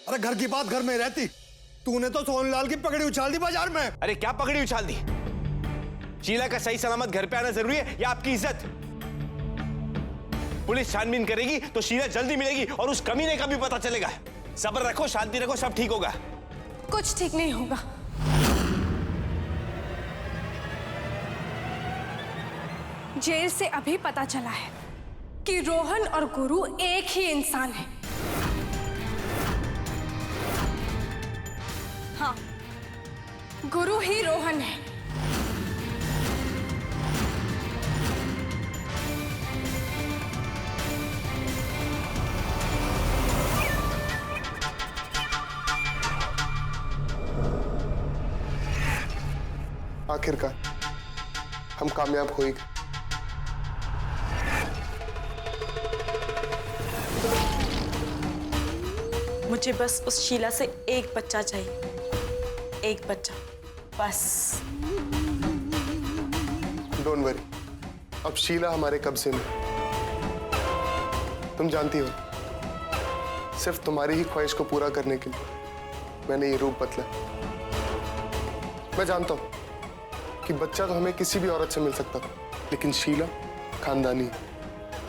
अरे घर की बात घर में रहती, तूने तो सोनलाल की पगड़ी उछाल दी बाजार में। अरे क्या पगड़ी उछाल दी? शीला का सही सलामत घर पे आना जरूरी है या आपकी इज्जत? पुलिस छानबीन करेगी तो शीला जल्दी मिलेगी और उस कमीने का भी पता चलेगा। सब्र रखो, शांति रखो, सब ठीक होगा। कुछ ठीक नहीं होगा। जेल से अभी पता चला है कि रोहन और गुरु एक ही इंसान है। हाँ, गुरु ही रोहन है। आखिरकार हम कामयाब हो ही गए। मुझे बस उस शीला से एक बच्चा चाहिए, एक बच्चा बस। डोंट वरी, अब शीला हमारे कब्जे में। तुम जानती हो, सिर्फ तुम्हारी ही ख्वाहिश को पूरा करने के लिए मैंने ये रूप बदला। मैं जानता हूं कि बच्चा तो हमें किसी भी औरत से मिल सकता था, लेकिन शीला खानदानी है।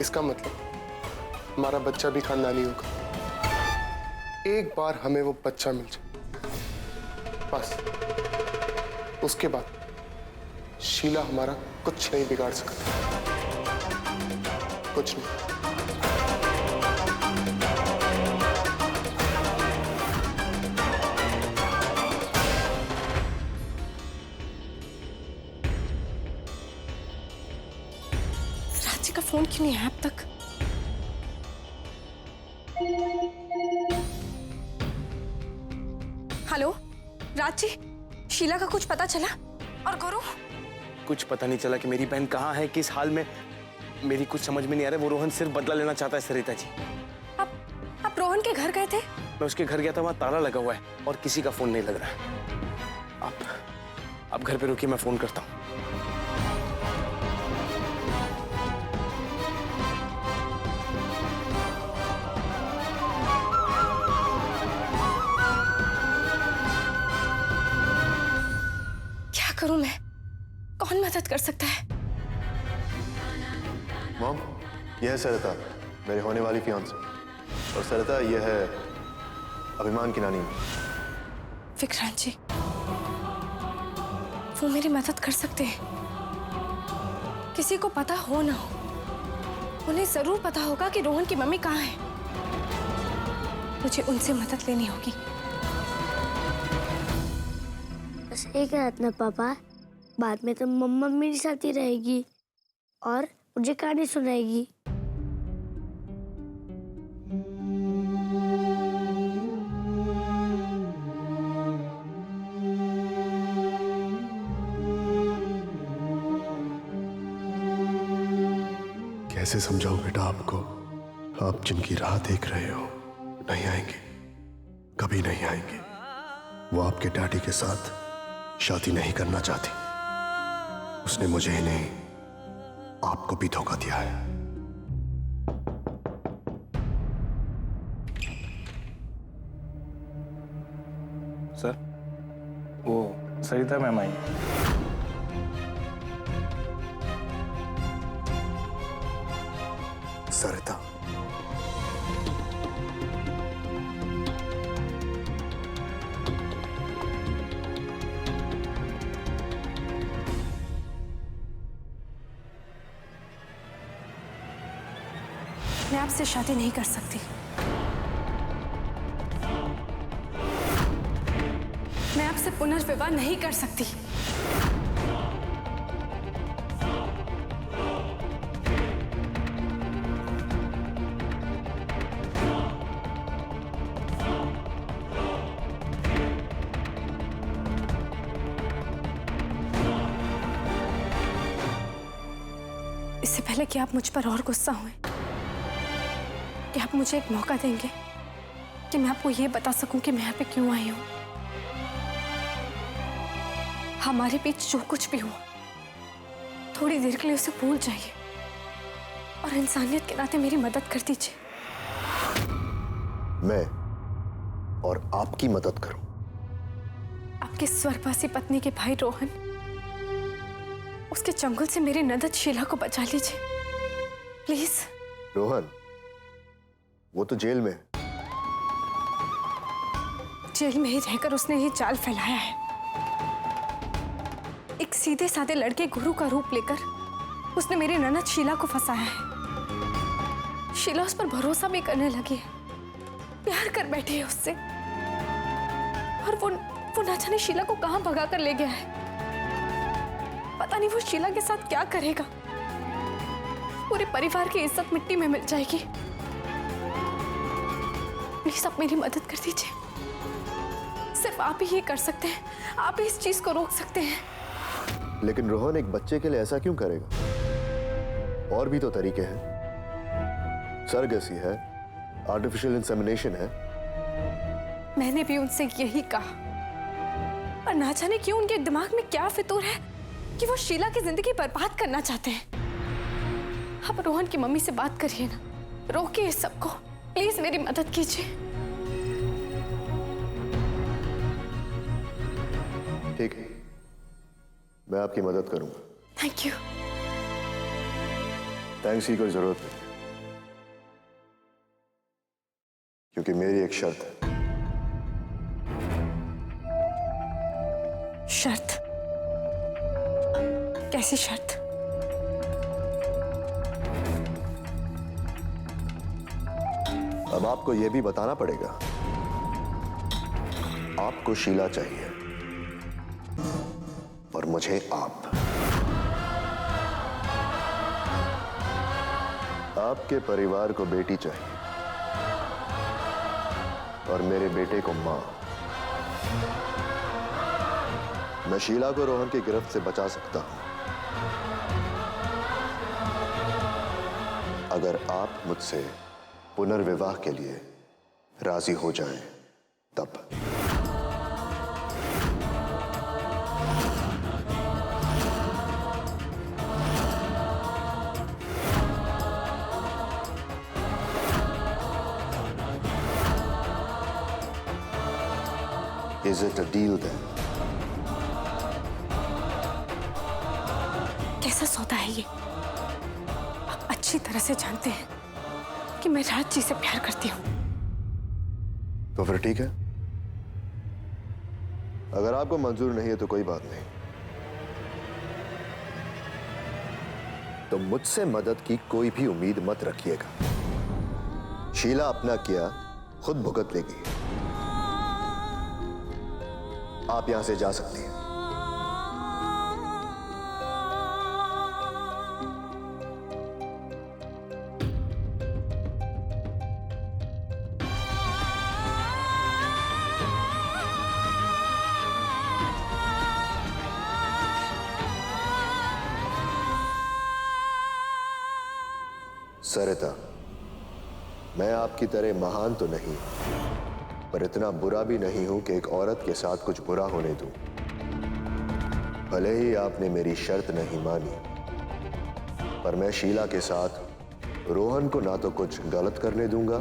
इसका मतलब हमारा बच्चा भी खानदानी होगा। एक बार हमें वो बच्चा मिल जाए बस, उसके बाद शीला हमारा कुछ नहीं बिगाड़ सकती, कुछ नहीं। रांची का फोन क्यों नहीं है अब तक? हेलो रांची, शीला का कुछ पता चला? और गुरु? कुछ पता नहीं चला कि मेरी बहन कहाँ है, किस हाल में। मेरी कुछ समझ में नहीं आ रहा है। वो रोहन सिर्फ बदला लेना चाहता है सरिता जी। आप रोहन के घर गए थे? मैं उसके घर गया था, वहां ताला लगा हुआ है और किसी का फोन नहीं लग रहा है। आप घर पे रुकिए, मैं फोन करता हूँ। करूं मैं? कौन मदद कर सकता है? मॉम, यह है सरिता, मेरे होने वाली फियांसे। और सरिता, यह है अभिमान की नानी। विक्रांत जी, वो मेरी मदद कर सकते हैं। किसी को पता हो ना हो, उन्हें जरूर पता होगा कि रोहन की मम्मी कहाँ है। मुझे उनसे मदद लेनी होगी। सही कहा ना पापा, बाद में तो मम्मा मेरे साथ ही रहेगी और मुझे कहानी सुनाएगी। कैसे समझाऊं बेटा आपको, आप जिनकी राह देख रहे हो नहीं आएंगे, कभी नहीं आएंगे। वो आपके डैडी के साथ शादी नहीं करना चाहती। उसने मुझे ही नहीं, आपको भी धोखा दिया है। सर, वो सरिता मैम आई। सरिता, मैं आपसे शादी नहीं कर सकती। मैं आपसे पुनर्विवाह नहीं कर सकती। इससे पहले कि आप मुझ पर और गुस्सा हुए, कि आप मुझे एक मौका देंगे कि मैं आपको ये बता सकूं कि मैं यहाँ पे क्यों आई हूं। हमारे बीच जो कुछ भी हुआ, थोड़ी देर के लिए उसे भूल जाइए और इंसानियत के नाते मेरी मदद कर दीजिए। और आपकी मदद करूं। आपके स्वर्गवासी पत्नी के भाई रोहन, उसके चंगुल से मेरी ननद शीला को बचा लीजिए प्लीज। रोहन, वो तो जेल में है। जेल में ही रहकर उसने ये जाल फैलाया है। एक सीधे साधे लड़के गुरु का रूप लेकर उसने मेरी ननद शीला को फंसाया है। शीला उस पर भरोसा भी करने लगी है, प्यार कर बैठी है उससे, और वो ना जाने शीला को कहां भगा कर ले गया है। पता नहीं वो शीला के साथ क्या करेगा। पूरे परिवार की इज्जत मिट्टी में मिल जाएगी। प्लीज आप मेरी मदद कर दीजिए। सिर्फ आप ही ये कर सकते हैं, आप ही इस चीज को रोक सकते हैं। लेकिन रोहन एक बच्चे के लिए ऐसा क्यों करेगा? और भी तो तरीके हैं। सरगसी है, आर्टिफिशियल इंसेमिनेशन है। मैंने भी उनसे यही कहा, पर ना जाने क्यों उनके दिमाग में क्या फितूर है कि वो शीला की जिंदगी बर्बाद करना चाहते हैं। आप रोहन की मम्मी से बात करिए ना, रोकिए इस सबको। प्लीज मेरी मदद कीजिए। ठीक है, मैं आपकी मदद करूंगा। Thank you. थैंक्स की कोई जरूरत नहीं, क्योंकि मेरी एक शर्त है। शर्त? कैसी शर्त? अब आपको यह भी बताना पड़ेगा, आपको शीला चाहिए और मुझे आप। आपके परिवार को बेटी चाहिए और मेरे बेटे को मां। मैं शीला को रोहन की गिरफ्त से बचा सकता हूं अगर आप मुझसे पुनर्विवाह के लिए राजी हो जाएं, तब। Is it a deal then? कैसा सौदा है ये? आप अच्छी तरह से जानते हैं कि मैं राज जी से प्यार करती हूँ। तो फिर ठीक है, अगर आपको मंजूर नहीं है तो कोई बात नहीं। तो मुझसे मदद की कोई भी उम्मीद मत रखिएगा। शीला अपना किया खुद भुगत लेगी। आप यहां से जा सकती हैं। सरिता, मैं आपकी तरह महान तो नहीं, पर इतना बुरा भी नहीं हूं कि एक औरत के साथ कुछ बुरा होने दूं। भले ही आपने मेरी शर्त नहीं मानी, पर मैं शीला के साथ रोहन को ना तो कुछ गलत करने दूंगा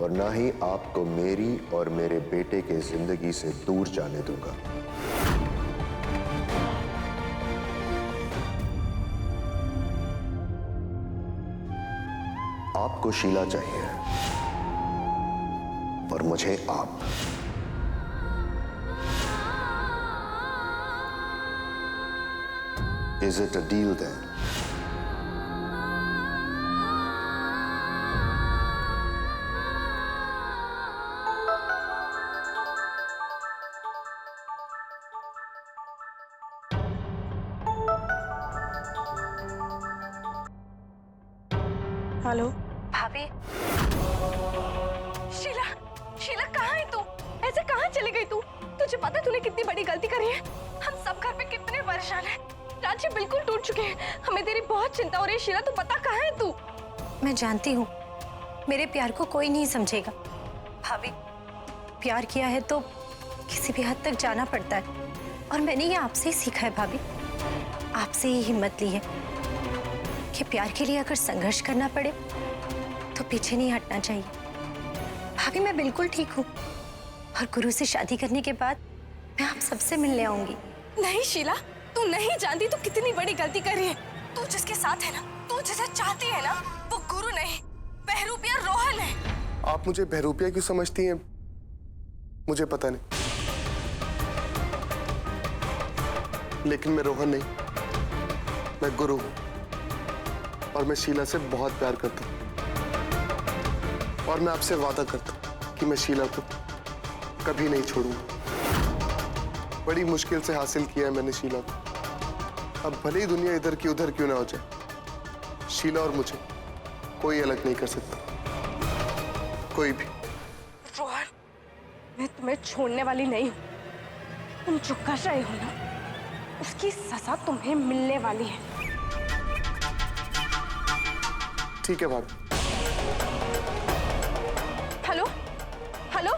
और ना ही आपको मेरी और मेरे बेटे के जिंदगी से दूर जाने दूंगा। आपको शीला चाहिए और मुझे आप। Is it a deal then? Hello भाभी। शीला, शीला कहाँ है तू? ऐसे कहाँ चली गई तू? तुझे पता है तूने कितनी बड़ी गलती करी है? हम सब घर पे कितने परेशान हैं। राज्य बिल्कुल टूट चुके हैं। हमें तेरी बहुत चिंता हो रही है। शीला तू पता कहाँ है तू? मैं जानती हूँ मेरे प्यार को कोई नहीं समझेगा। भाभी, प्यार किया है तो किसी भी हद तक जाना पड़ता है, और मैंने ये आपसे ही सीखा है भाभी। आपसे ही हिम्मत ली है कि प्यार के लिए अगर संघर्ष करना पड़े तो पीछे नहीं हटना चाहिए। भाभी मैं बिल्कुल ठीक हूँ और गुरु से शादी करने के बाद मैं आप सबसे मिलने आऊंगी। नहीं शीला, तू नहीं जानती तू कितनी बड़ी गलती कर रही है। तू जिसके साथ है ना, तू जिसे चाहती है ना, वो गुरु नहीं बहरूपिया रोहन है। आप मुझे बहरूपिया क्यों समझती हैं मुझे पता नहीं, लेकिन मैं रोहन नहीं, मैं गुरु हूं और मैं शीला से बहुत प्यार करता हूं और मैं आपसे वादा करता हूं कि मैं शीला को कभी नहीं छोड़ूंगा। बड़ी मुश्किल से हासिल किया है मैंने शीला को। अब भले ही दुनिया इधर की उधर क्यों ना हो जाए, शीला और मुझे कोई अलग नहीं कर सकता, कोई भी। रोहन, मैं तुम्हें छोड़ने वाली नहीं हूँ। तुम जो कर रहे हो ना, उसकी सजा तुम्हें मिलने वाली है। ठीक है भाभी। Hello hello